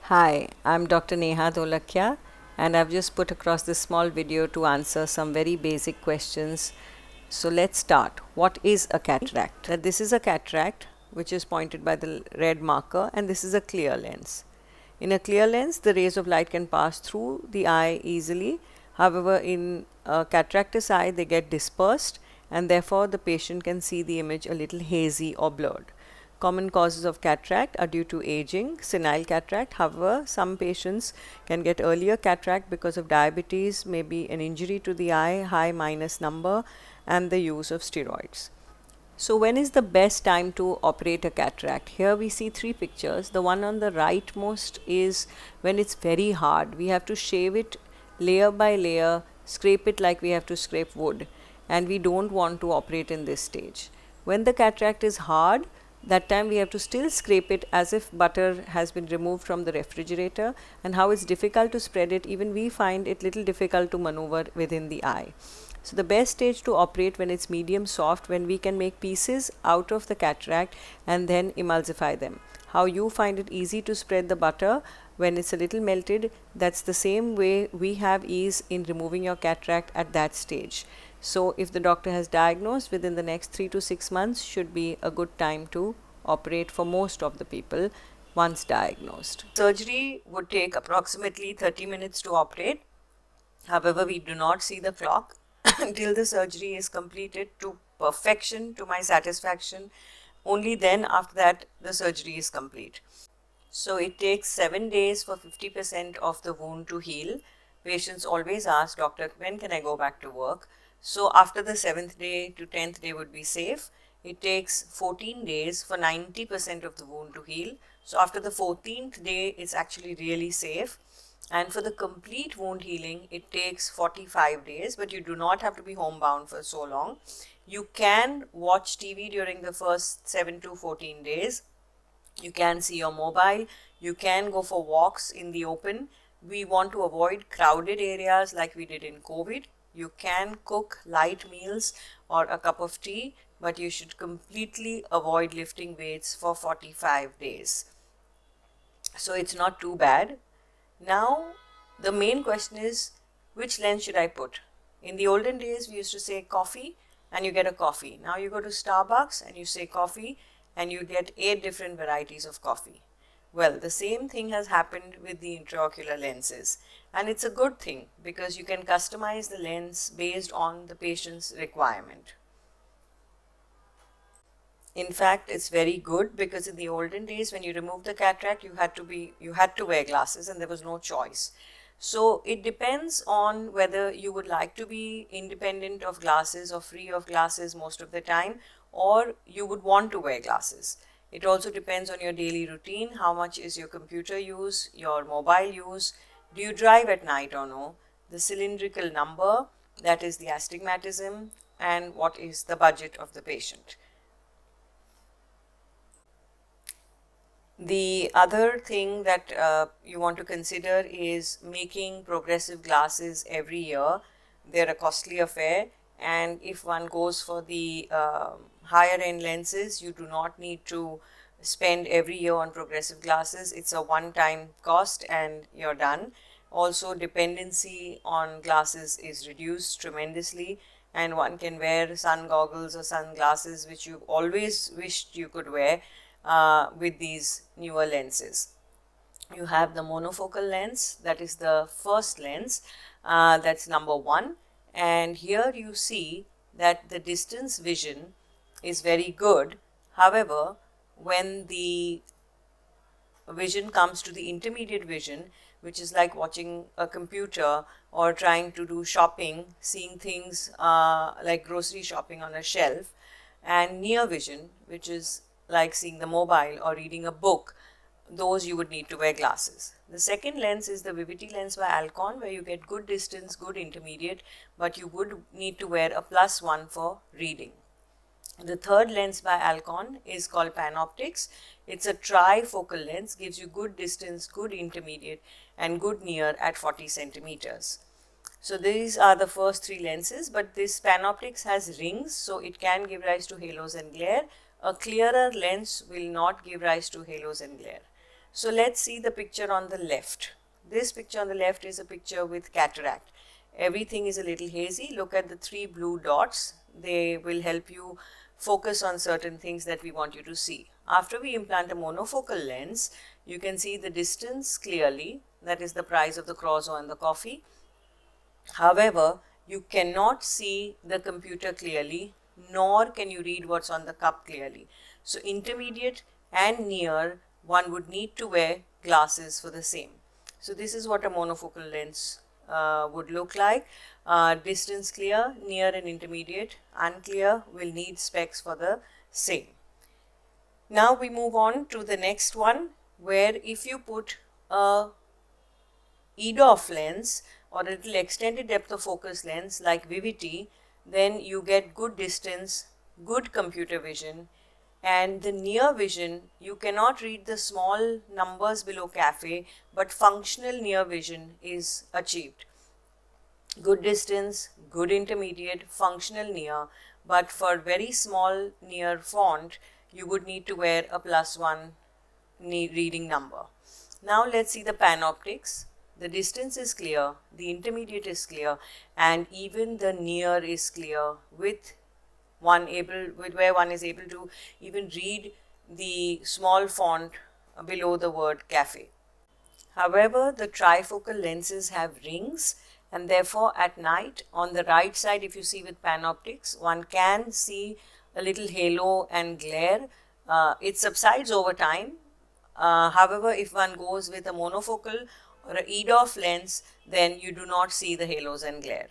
Hi, I'm Dr. Neha Dholakia, and I've just put across this small video to answer some very basic questions. So let's start. What is a cataract? That this is a cataract which is pointed by the red marker, and this is a clear lens. In a clear lens, the rays of light can pass through the eye easily. However, in a cataractous eye, they get dispersed, and therefore the patient can see the image a little hazy or blurred. Common causes of cataract are due to aging, senile cataract. However, some patients can get earlier cataract because of diabetes, maybe an injury to the eye, high minus number, and the use of steroids. So when is the best time to operate a cataract? Here we see three pictures. The one on the rightmost is when it's very hard. We have to shave it layer by layer, scrape it like we have to scrape wood, and we don't want to operate in this stage. When the cataract is hard, that time we have to still scrape it as if butter has been removed from the refrigerator, and how it's difficult to spread it, even we find it little difficult to maneuver within the eye. So the best stage to operate when it's medium soft, when we can make pieces out of the cataract and then emulsify them. How you find it easy to spread the butter when it's a little melted, that's the same way we have ease in removing your cataract at that stage. So if the doctor has diagnosed, within the next 3 to 6 months should be a good time to operate for most of the people once diagnosed. Surgery would take approximately 30 minutes to operate. However, we do not see the clock until the surgery is completed to perfection, to my satisfaction. Only then, after that, the surgery is complete. So it takes 7 days for 50% of the wound to heal. Patients always ask, doctor, when can I go back to work? So after the 7th day to 10th day would be safe. It takes 14 days for 90% of the wound to heal. So after the 14th day, it's actually really safe. And for the complete wound healing, it takes 45 days, but you do not have to be homebound for so long. You can watch TV during the first 7 to 14 days. You can see your mobile. You can go for walks in the open. We want to avoid crowded areas like we did in COVID. You can cook light meals or a cup of tea, but you should completely avoid lifting weights for 45 days. So it's not too bad. Now, the main question is, which lens should I put? In the olden days, we used to say coffee and you get a coffee. Now you go to Starbucks and you say coffee and you get 8 different varieties of coffee. Well, the same thing has happened with the intraocular lenses, and it's a good thing because you can customize the lens based on the patient's requirement. In fact, it's very good because in the olden days, when you removed the cataract, you had to wear glasses and there was no choice. So it depends on whether you would like to be independent of glasses or free of glasses most of the time, or you would want to wear glasses. It also depends on your daily routine. How much is your computer use, your mobile use? Do you drive at night or no? The cylindrical number, that is the astigmatism, and what is the budget of the patient. The other thing that you want to consider is making progressive glasses every year. They're a costly affair, and if one goes for the higher end lenses, you do not need to spend every year on progressive glasses. It's a one-time cost and you're done. Also, dependency on glasses is reduced tremendously, and one can wear sun goggles or sunglasses which you always wished you could wear with these newer lenses. You have the monofocal lens, that is the first lens, that's number 1, and here you see that the distance vision is very good. However, when the vision comes to the intermediate vision, which is like watching a computer or trying to do shopping, seeing things like grocery shopping on a shelf, and near vision, which is like seeing the mobile or reading a book, those you would need to wear glasses. The second lens is the Vivity lens by Alcon, where you get good distance, good intermediate, but you would need to wear a +1 for reading. The third lens by Alcon is called Panoptix. It's a trifocal lens, gives you good distance, good intermediate, and good near at 40 centimeters. So these are the first 3 lenses, but this Panoptix has rings, so it can give rise to halos and glare. A clearer lens will not give rise to halos and glare. So let's see the picture on the left. This picture on the left is a picture with cataract. Everything is a little hazy. Look at the 3 blue dots. They will help you focus on certain things that we want you to see. After we implant a monofocal lens, you can see the distance clearly. That is the price of the croissant and the coffee. However, you cannot see the computer clearly, nor can you read what's on the cup clearly. So intermediate and near, one would need to wear glasses for the same. So this is what a monofocal lens would look like. Distance clear, near and intermediate. Unclear will need specs for the same. Now we move on to the next one, where if you put a EDOF lens or a little extended depth of focus lens like Vivity, then you get good distance, good computer vision, and the near vision, you cannot read the small numbers below cafe, but functional near vision is achieved. Good distance, good intermediate, functional near, but for very small near font, you would need to wear a +1 reading number. Now let's see the panoptics. The distance is clear, the intermediate is clear, and even the near is clear with where one is able to even read the small font below the word cafe. However, the trifocal lenses have rings, and therefore at night on the right side, if you see with panoptics, one can see a little halo and glare. It subsides over time. However, if one goes with a monofocal or an EDOF lens, then you do not see the halos and glare.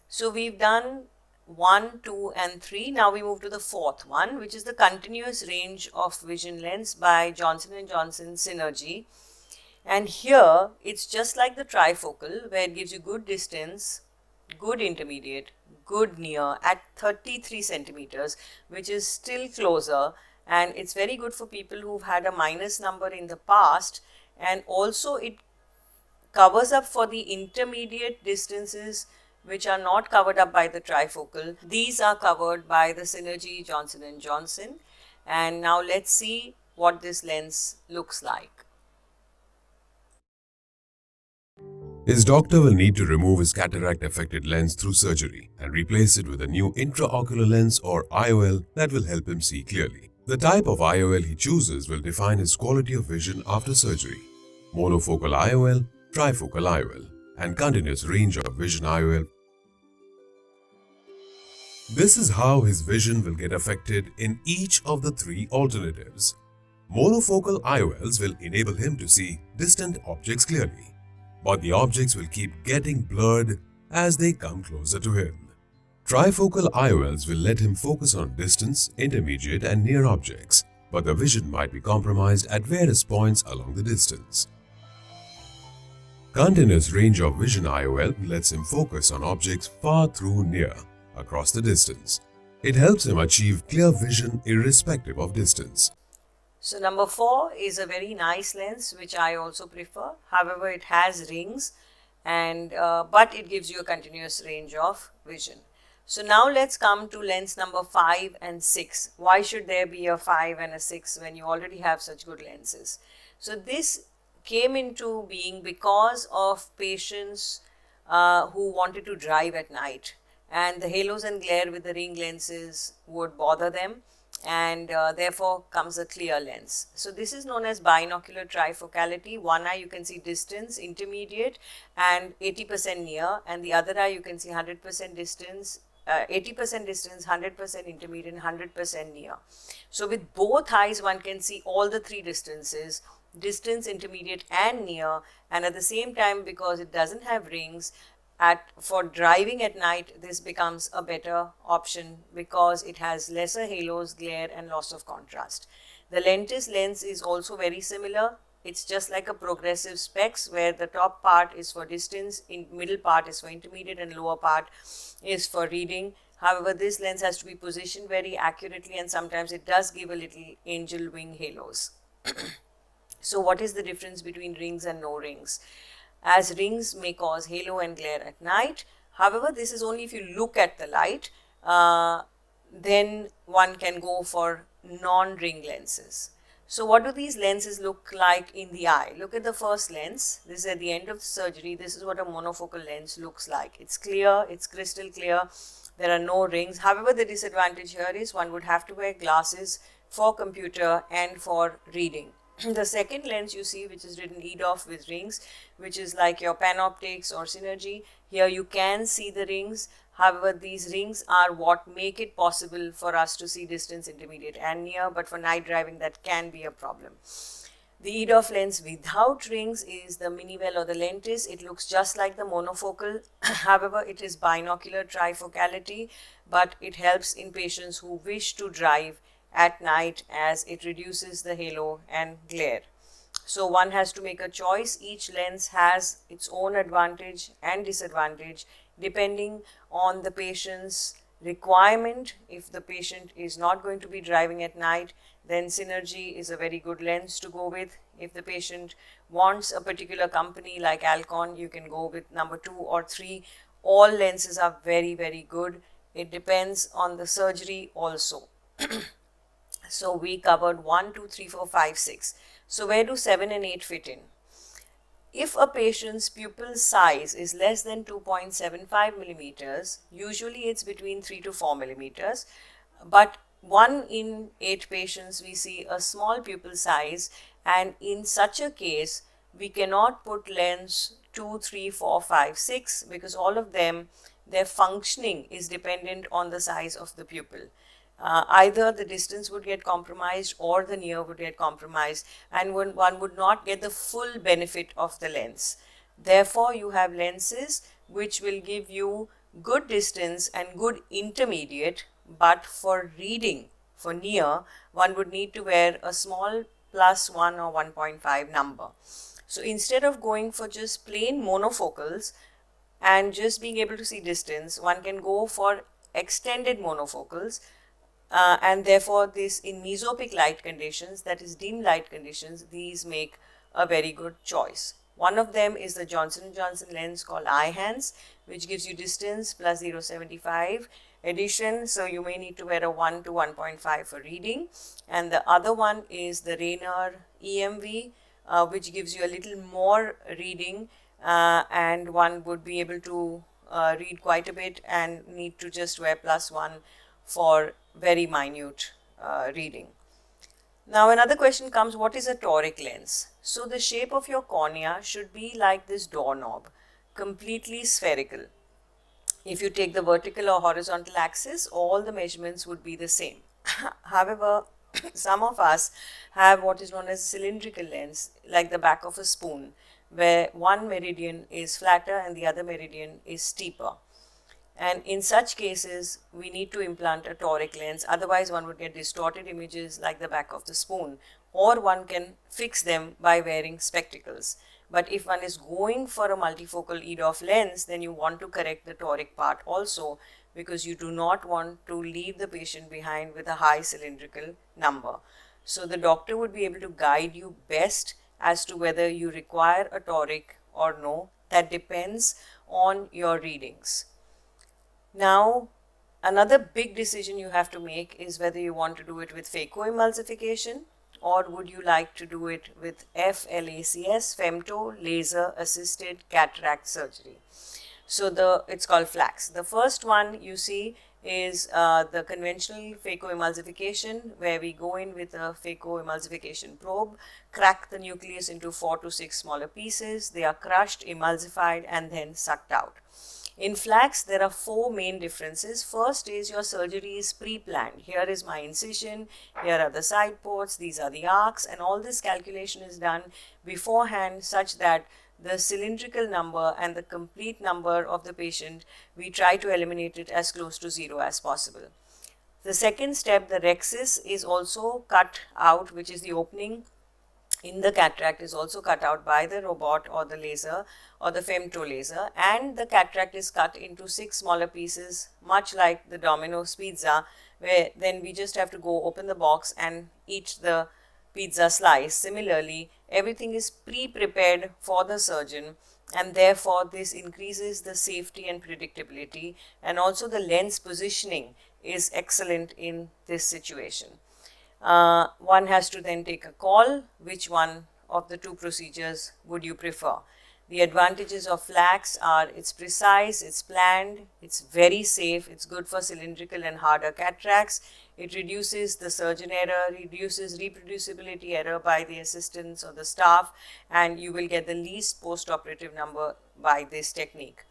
So we've done 1, 2 and 3. Now we move to the fourth one, which is the continuous range of vision lens by Johnson & Johnson Synergy. And here it's just like the trifocal, where it gives you good distance, good intermediate, good near at 33 centimeters, which is still closer, and it's very good for people who've had a minus number in the past, and also it covers up for the intermediate distances which are not covered up by the trifocal. These are covered by the Synergy Johnson & Johnson. And now let's see what this lens looks like. His doctor will need to remove his cataract-affected lens through surgery and replace it with a new intraocular lens or IOL that will help him see clearly. The type of IOL he chooses will define his quality of vision after surgery. Monofocal IOL, trifocal IOL, and continuous range of vision IOL. This is how his vision will get affected in each of the 3 alternatives. Monofocal IOLs will enable him to see distant objects clearly, but the objects will keep getting blurred as they come closer to him. Trifocal IOLs will let him focus on distance, intermediate and near objects, but the vision might be compromised at various points along the distance. Continuous range of vision IOL lets him focus on objects far through near, across the distance. It helps him achieve clear vision irrespective of distance. So number 4 is a very nice lens, which I also prefer. However, it has rings, and but it gives you a continuous range of vision. So now let's come to lens number 5 and 6. Why should there be a 5 and a 6 when you already have such good lenses? So this came into being because of patients who wanted to drive at night, and the halos and glare with the ring lenses would bother them, and therefore comes a clear lens. So this is known as binocular trifocality. One eye you can see distance, intermediate and 80% near, and the other eye you can see 100% distance, 80% distance, 100% intermediate and 100% near. So with both eyes one can see all the 3 distances, distance, intermediate and near, and at the same time, because it doesn't have rings, for driving at night, this becomes a better option because it has lesser halos, glare and loss of contrast. The Lentis lens is also very similar. It's just like a progressive specs, where the top part is for distance, middle part is for intermediate and lower part is for reading. However, this lens has to be positioned very accurately, and sometimes it does give a little angel wing halos. So what is the difference between rings and no rings? As rings may cause halo and glare at night. However, this is only if you look at the light. Then one can go for non-ring lenses. So what do these lenses look like in the eye? Look at the first lens. This is at the end of the surgery. This is what a monofocal lens looks like. It's clear, it's crystal clear. There are no rings. However, the disadvantage here is one would have to wear glasses for computer and for reading. The second lens you see, which is written EDOF with rings, which is like your Panoptix or Synergy. Here you can see the rings. However, these rings are what make it possible for us to see distance, intermediate and near, but for night driving that can be a problem. The EDOF lens without rings is the Minivel or the Lentis. It looks just like the monofocal. However, it is binocular trifocality, but it helps in patients who wish to drive at night as it reduces the halo and glare. So one has to make a choice. Each lens has its own advantage and disadvantage depending on the patient's requirement. If the patient is not going to be driving at night, then Synergy is a very good lens to go with. If the patient wants a particular company like Alcon, you can go with number 2 or 3. All lenses are very, very good. It depends on the surgery also. So we covered 1, 2, 3, 4, 5, 6. So where do 7 and 8 fit in? If a patient's pupil size is less than 2.75 millimeters, usually it's between 3 to 4 millimeters, but 1 in 8 patients we see a small pupil size, and in such a case we cannot put lens 2, 3, 4, 5, 6 because all of them, their functioning is dependent on the size of the pupil. Either the distance would get compromised or the near would get compromised, and one would not get the full benefit of the lens. Therefore, you have lenses which will give you good distance and good intermediate, but for reading, for near, one would need to wear a small +1 or 1.5 number. So instead of going for just plain monofocals and just being able to see distance, one can go for extended monofocals. And therefore this in mesopic light conditions, that is dim light conditions, these make a very good choice. One of them is the Johnson & Johnson lens called iHands, which gives you distance plus 0.75 addition, so you may need to wear a 1 to 1.5 for reading. And the other one is the Rayner EMV, which gives you a little more reading, and one would be able to read quite a bit and need to just wear +1 for very minute reading. Now another question comes, what is a toric lens? So the shape of your cornea should be like this doorknob, completely spherical. If you take the vertical or horizontal axis, all the measurements would be the same. However, some of us have what is known as a cylindrical lens, like the back of a spoon, where one meridian is flatter and the other meridian is steeper. And in such cases, we need to implant a toric lens, otherwise one would get distorted images like the back of the spoon, or one can fix them by wearing spectacles. But if one is going for a multifocal EDOF lens, then you want to correct the toric part also, because you do not want to leave the patient behind with a high cylindrical number. So the doctor would be able to guide you best as to whether you require a toric or no. That depends on your readings. Now, another big decision you have to make is whether you want to do it with phacoemulsification or would you like to do it with FLACS, FEMTO, laser assisted cataract surgery. So it's called FLACS. The first one you see is the conventional phacoemulsification, where we go in with a phacoemulsification probe, crack the nucleus into 4 to 6 smaller pieces. They are crushed, emulsified and then sucked out. In FLACS, there are 4 main differences. First is your surgery is pre-planned. Here is my incision, here are the side ports, these are the arcs, and all this calculation is done beforehand such that the cylindrical number and the complete number of the patient, we try to eliminate it as close to 0 as possible. The second step, the rhexis, is also cut out, which is the opening in the cataract is also cut out by the robot or the laser or the femto laser, and the cataract is cut into 6 smaller pieces, much like the Domino's pizza, where then we just have to go open the box and eat the pizza slice. Similarly, everything is pre-prepared for the surgeon, and therefore this increases the safety and predictability, and also the lens positioning is excellent in this situation. one has to then take a call, which one of the two procedures would you prefer. The advantages of FLACS are it's precise, it's planned, it's very safe, it's good for cylindrical and harder cataracts, it reduces the surgeon error, reduces reproducibility error by the assistants or the staff, and you will get the least post-operative number by this technique.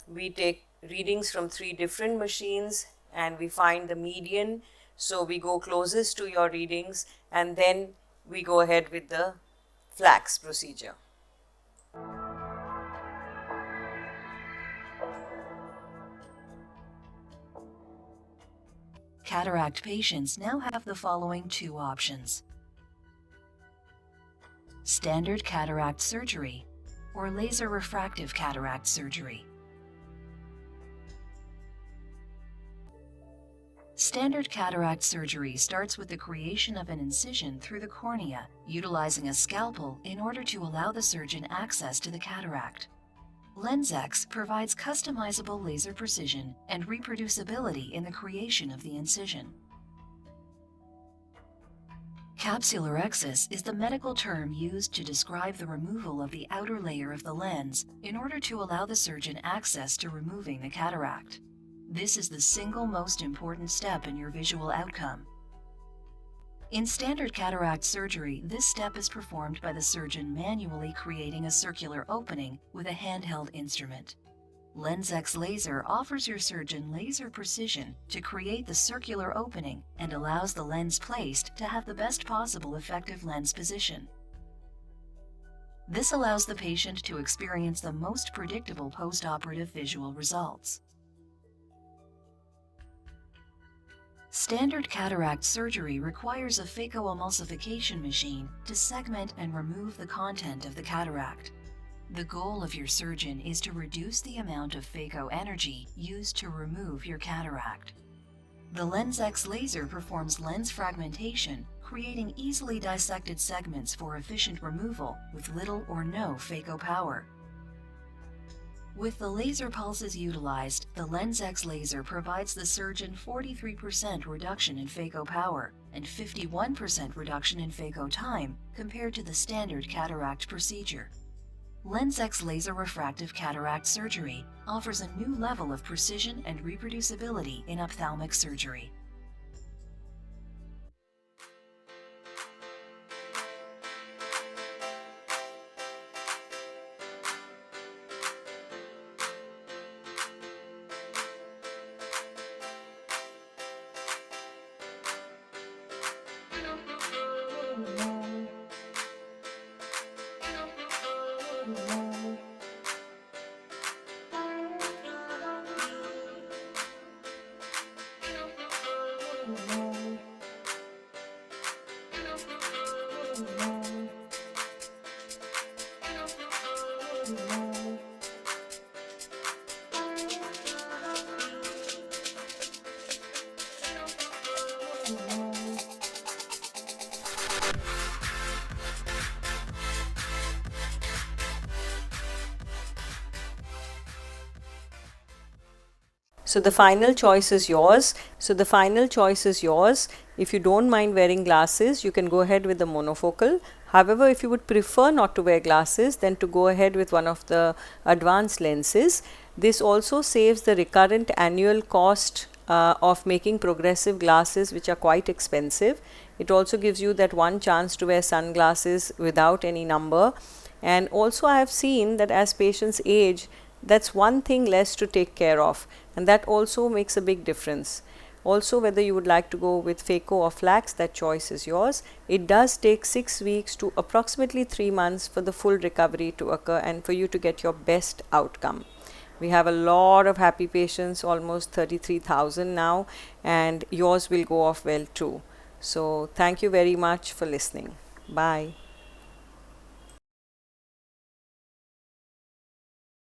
We take readings from 3 different machines and we find the median, so we go closest to your readings and then we go ahead with the FLACS procedure. Cataract patients now have the following 2 options: standard cataract surgery or laser refractive cataract surgery. Standard cataract surgery starts with the creation of an incision through the cornea, utilizing a scalpel in order to allow the surgeon access to the cataract. LensX provides customizable laser precision and reproducibility in the creation of the incision. Capsulorhexis is the medical term used to describe the removal of the outer layer of the lens in order to allow the surgeon access to removing the cataract. This is the single most important step in your visual outcome. In standard cataract surgery, this step is performed by the surgeon manually creating a circular opening with a handheld instrument. LensX laser offers your surgeon laser precision to create the circular opening and allows the lens placed to have the best possible effective lens position. This allows the patient to experience the most predictable post-operative visual results. Standard cataract surgery requires a phacoemulsification machine to segment and remove the content of the cataract. The goal of your surgeon is to reduce the amount of phaco energy used to remove your cataract. The LensX laser performs lens fragmentation, creating easily dissected segments for efficient removal with little or no phaco power. With the laser pulses utilized, the LensX laser provides the surgeon 43% reduction in phaco power and 51% reduction in phaco time compared to the standard cataract procedure. LensX laser refractive cataract surgery offers a new level of precision and reproducibility in ophthalmic surgery. So the final choice is yours. If you don't mind wearing glasses, you can go ahead with the monofocal. However, if you would prefer not to wear glasses, then to go ahead with one of the advanced lenses. This also saves the recurrent annual cost of making progressive glasses, which are quite expensive. It also gives you that one chance to wear sunglasses without any number. And also I have seen that as patients age, that's one thing less to take care of, and that also makes a big difference. Also, whether you would like to go with phaco or FLACS, that choice is yours. It does take 6 weeks to approximately 3 months for the full recovery to occur and for you to get your best outcome. We have a lot of happy patients, almost 33,000 now, and yours will go off well too. So thank you very much for listening. Bye.